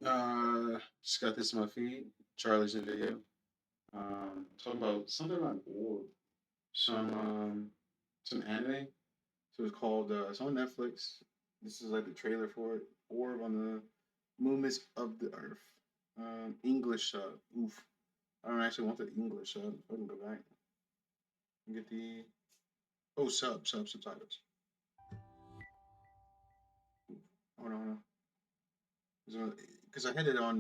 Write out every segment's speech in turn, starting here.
Just got this in my feed. Charlie's video. Talking about something about orb, some some anime. So it's called. It's on Netflix. This is like the trailer for it. Orb on the movements of the Earth. English sub. Oof. I don't actually want the English sub. I can go back and get the subtitles. Hold on, hold on. Because I had it on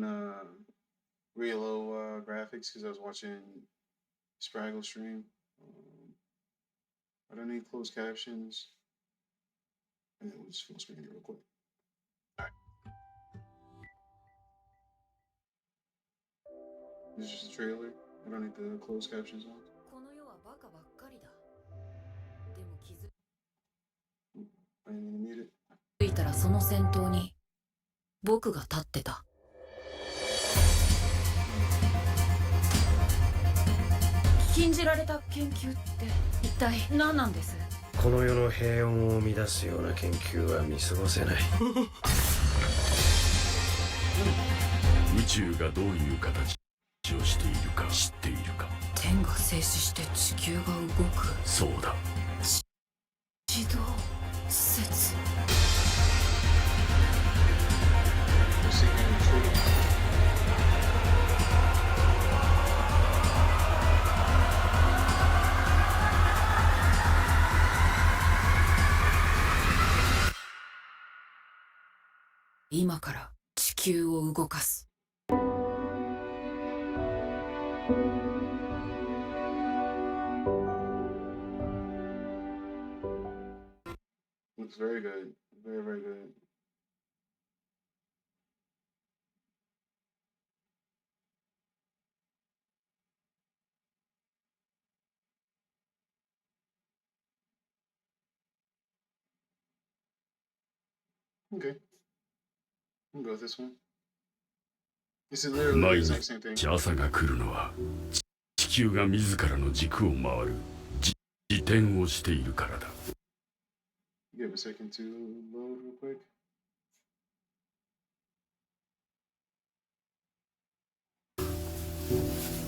real low graphics because I was watching Spraggle stream. I don't need closed captions. And then we'll just full screen it real quick. All right. This is just a trailer. I don't need the closed captions on. I didn't mean to mute it. 着いたらその先頭に僕が立ってた。禁じられた研究って一体何なんです？この世の平穏を乱すような研究は見過ごせない。宇宙がどういう形をしているか知っているか。天が静止して地球が動く。そうだ。自動説。今から地球を動かす。Looks very good. Very, very good. Okay. We can go with this one. This is literally the 毎 exact same thing. 日朝が来るのは地球が自らの軸を回る自転をしているからだ。Give a second to load real quick.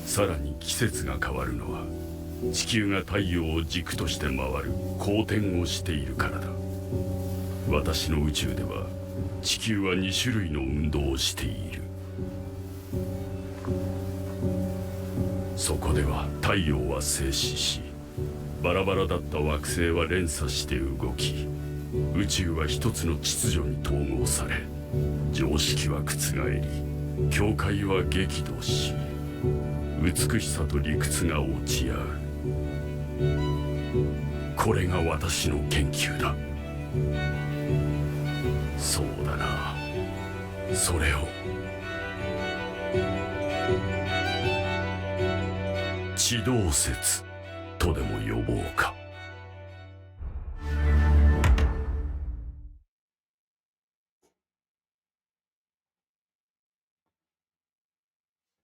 さらに季節が変わるのは地球が太陽を軸として回る公転をしているからだ。私の宇宙では地球は2種類の運動をしている。そこでは太陽は静止し、バラバラだった惑星は連鎖して動き、宇宙は一つの秩序に統合され、常識は覆り、境界は激怒し、美しさと理屈が落ち合う。これが私の研究だ。そうだな。それを地動説とでも呼ぼうか。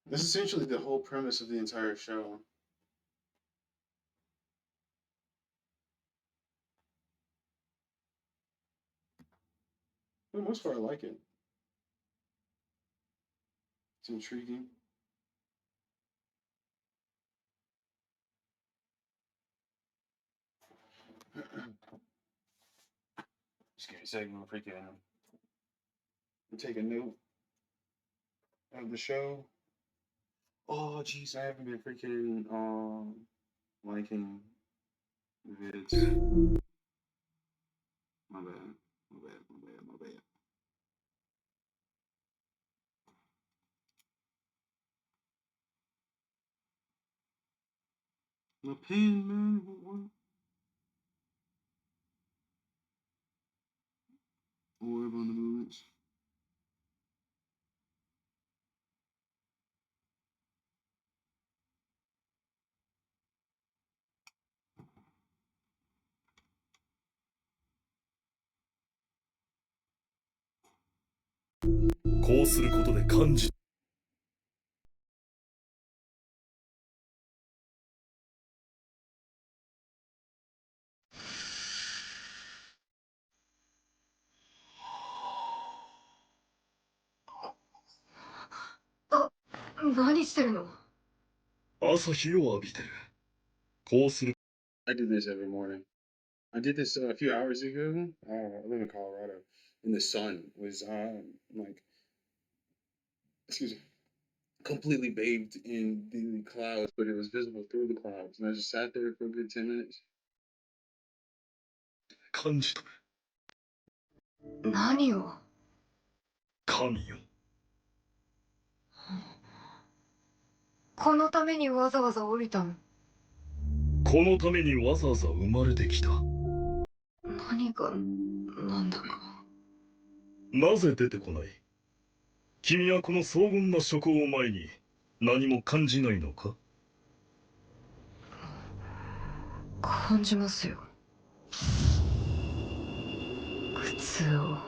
That's essentially the whole premise of the entire show. For the most part, I like it. It's intriguing. Just give me a second, I'm freaking take a note of the show. Oh, jeez, I haven't been freaking liking vids. My bad, my bad, my bad, my bad. My pen, man. What? Orb on the movements. 何してるの？朝日を浴びてる。こうする。I do this every morning. I did this a few hours ago. I live in Colorado, and the sun was like, excuse me, completely bathed in the clouds, but it was visible through the clouds. And I just sat there for a good 10 minutes. 感じ取る。何を？神よ。このためにわざわざ降りたの？このためにわざわざ生まれてきた。何がなんだか。なぜ出てこない？君はこの荘厳な諸行を前に何も感じないのか？感じますよ。苦痛を。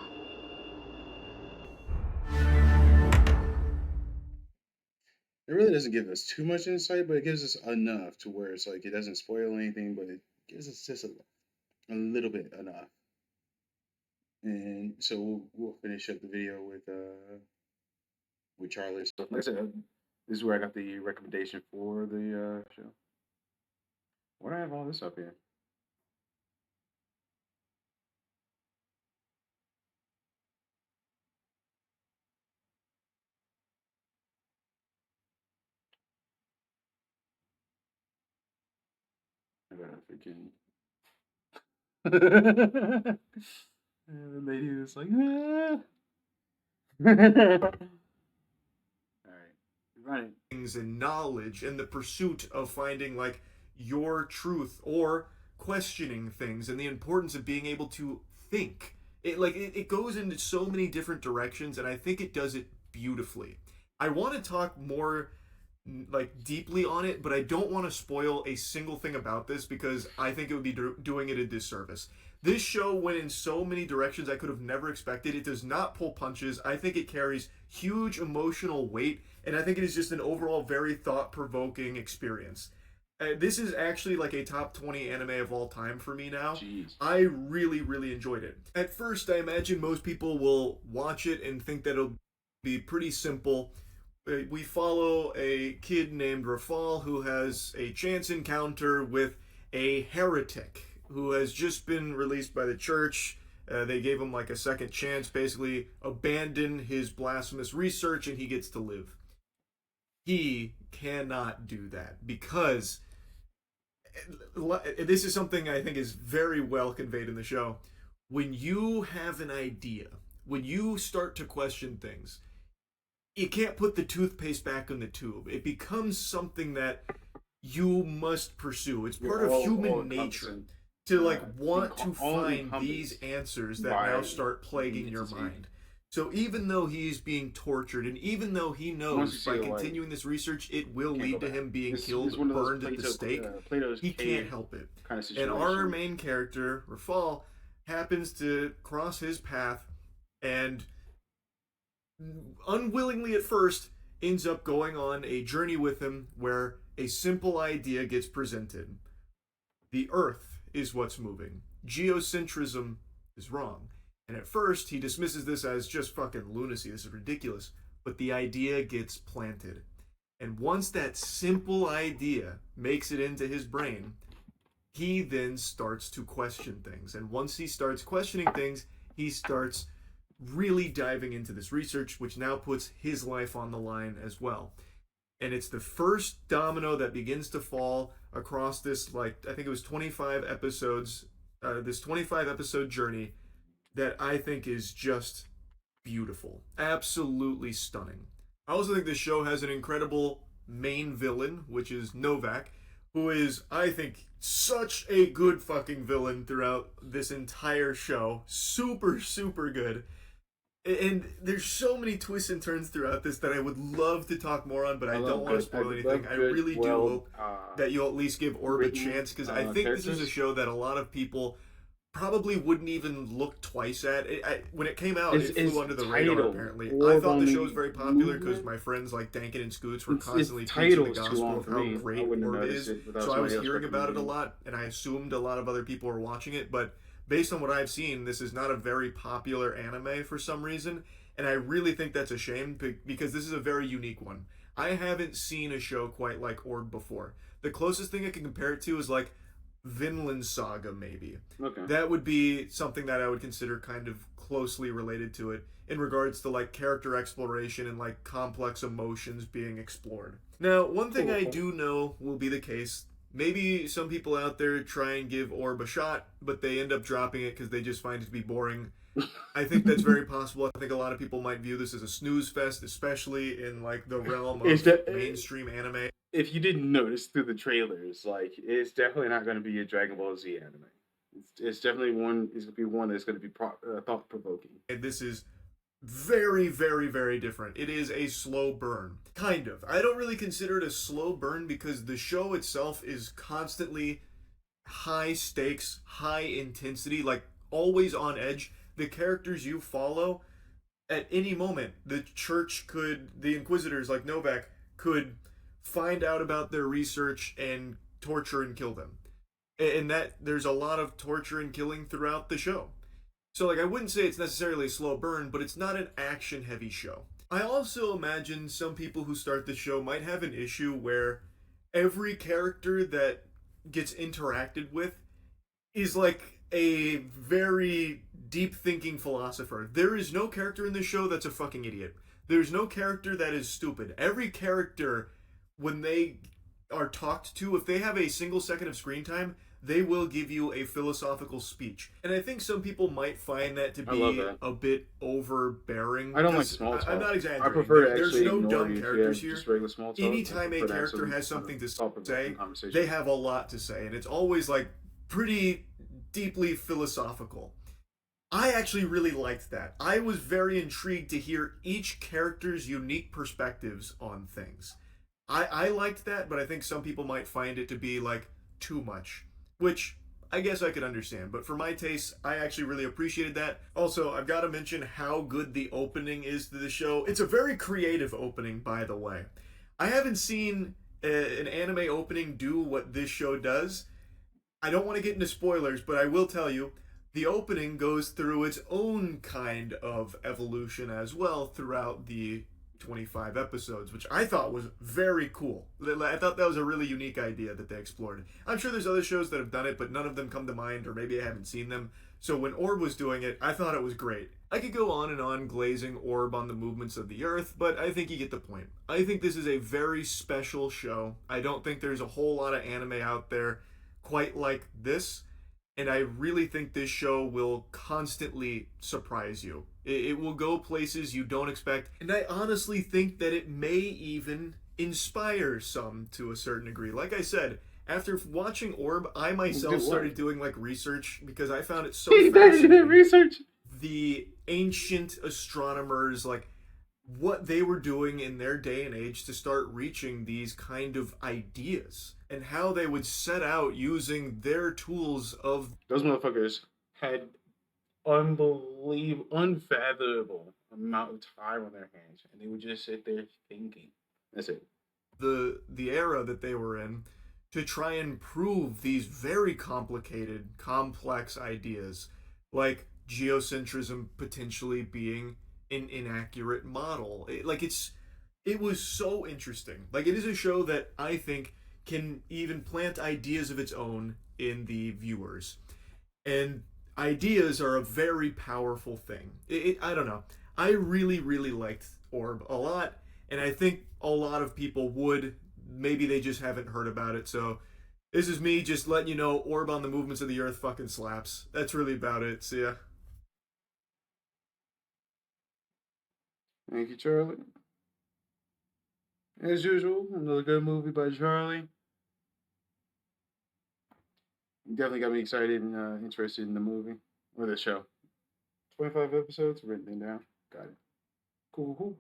It really doesn't give us too much insight, but it gives us enough to where it's like it doesn't spoil anything, but it gives us just a little bit enough. And so we'll finish up the video with Charlie. So like I said, this is where I got the recommendation for the show. Why do I have all this up here? I gotta freaking. And the lady was like, ah. All right, right. Things and knowledge and the pursuit of finding like your truth or questioning things and the importance of being able to think. It goes into so many different directions, and I think it does it beautifully. I want to talk more like deeply on it, but I don't want to spoil a single thing about this because I think it would be doing it a disservice. This show went in so many directions I could have never expected. It does not pull punches. I think it carries huge emotional weight, and I think it is just an overall very thought-provoking experience. This is actually like a top 20 anime of all time for me now. Jeez. I really, really enjoyed it. At first, I imagine most people will watch it and think that it'll be pretty simple. We follow a kid named Rafal who has a chance encounter with a heretic who has just been released by the church. They gave him like a second chance, basically abandon his blasphemous research, and he gets to live. He cannot do that because this is something I think is very well conveyed in the show. When you have an idea, when you start to question things, you can't put the toothpaste back in the tube. It becomes something that you must pursue. It's part of human nature to like want to find these answers that now start plaguing your mind. So even though he's being tortured, and even though he knows by continuing this research it will lead to him being killed, burned at the stake, he can't help it. And our main character, Rafal, happens to cross his path and unwillingly at first ends up going on a journey with him where a simple idea gets presented. The Earth is what's moving. Geocentrism is wrong. And at first, he dismisses this as just fucking lunacy. This is ridiculous. But the idea gets planted. And once that simple idea makes it into his brain, he then starts to question things. And once he starts questioning things, he starts really diving into this research, which now puts his life on the line as well. And it's the first domino that begins to fall across this, like, I think it was 25 episodes, this 25 episode journey that I think is just beautiful. Absolutely stunning. I also think this show has an incredible main villain, which is Novak, who is, I think, such a good fucking villain throughout this entire show. Super, super good. And there's so many twists and turns throughout this that I would love to talk more on, but I don't want to spoil anything. I really do hope that you'll at least give Orb a chance, because I think this is a show that a lot of people probably wouldn't even look twice at. When it came out, it flew under the radar, apparently. I thought the show was very popular because my friends like Dankin and Scoots were constantly preaching the gospel of how great Orb is. So I was hearing about it a lot, and I assumed a lot of other people were watching it, but based on what I've seen, this is not a very popular anime for some reason, And I really think that's a shame because this is a very unique one. I haven't seen a show quite like Orb before. The closest thing I can compare it to is like Vinland Saga, maybe. Okay. That would be something that I would consider kind of closely related to it in regards to like character exploration and like complex emotions being explored. Now, one thing I do know will be the case. Maybe some people out there try and give Orb a shot, but they end up dropping it because they just find it to be boring. I think that's very possible. I think a lot of people might view this as a snooze fest, especially in like the realm of mainstream anime. If you didn't notice through the trailers, like it's definitely not going to be a Dragon Ball Z anime. It's definitely one. It's going to be one that's going to be thought provoking. And this is very, very, very different. It is a slow burn. Kind of. I don't really consider it a slow burn because the show itself is constantly high stakes, high intensity, like always on edge. The characters you follow, at any moment, the Inquisitors like Novak could find out about their research and torture and kill them. And that there's a lot of torture and killing throughout the show. So like I wouldn't say it's necessarily a slow burn, but it's not an action heavy show. I also imagine some people who start the show might have an issue where every character that gets interacted with is like a very deep thinking philosopher. There is no character in this show that's a fucking idiot. There's no character that is stupid. Every character, when they are talked to, if they have a single second of screen time, they will give you a philosophical speech. And I think some people might find that to be a bit overbearing. I don't like small talk. I'm not exaggerating. I prefer to There's no dumb characters here. Just regular small talk. Anytime a character has something to say, they have a lot to say. And it's always like pretty deeply philosophical. I actually really liked that. I was very intrigued to hear each character's unique perspectives on things. I liked that, but I think some people might find it to be like too much, which I guess I could understand. But for my taste, I actually really appreciated that. Also, I've got to mention how good the opening is to the show. It's a very creative opening, by the way. I haven't seen an anime opening do what this show does. I don't want to get into spoilers, but I will tell you, the opening goes through its own kind of evolution as well throughout the 25 episodes, which I thought was very cool. I thought that was a really unique idea that they explored. I'm sure there's other shows that have done it, but none of them come to mind, or maybe I haven't seen them. So when Orb was doing it, I thought it was great. I could go on and on glazing Orb on the movements of the Earth, but I think you get the point. I think this is a very special show. I don't think there's a whole lot of anime out there quite like this, and I really think this show will constantly surprise you. It will go places you don't expect, and I honestly think that it may even inspire some to a certain degree. Like I said, after watching Orb, I myself started doing like research because I found it so fascinating. Research. The ancient astronomers, like what they were doing in their day and age to start reaching these kind of ideas, and how they would set out using their tools of... Those motherfuckers had unfathomable amount of time on their hands, and they would just sit there thinking. That's it. The era that they were in, to try and prove these very complicated, complex ideas, like geocentrism potentially being an inaccurate model. It was so interesting. Like, it is a show that I think can even plant ideas of its own in the viewers. And ideas are a very powerful thing. I don't know. I really, really liked Orb a lot, and I think a lot of people would. Maybe they just haven't heard about it. So this is me just letting you know Orb on the Movements of the Earth fucking slaps. That's really about it. See ya. Thank you, Charlie. As usual, another good movie by Charlie. Definitely got me excited and interested in the movie or the show. 25 episodes, written down. Got it. Cool.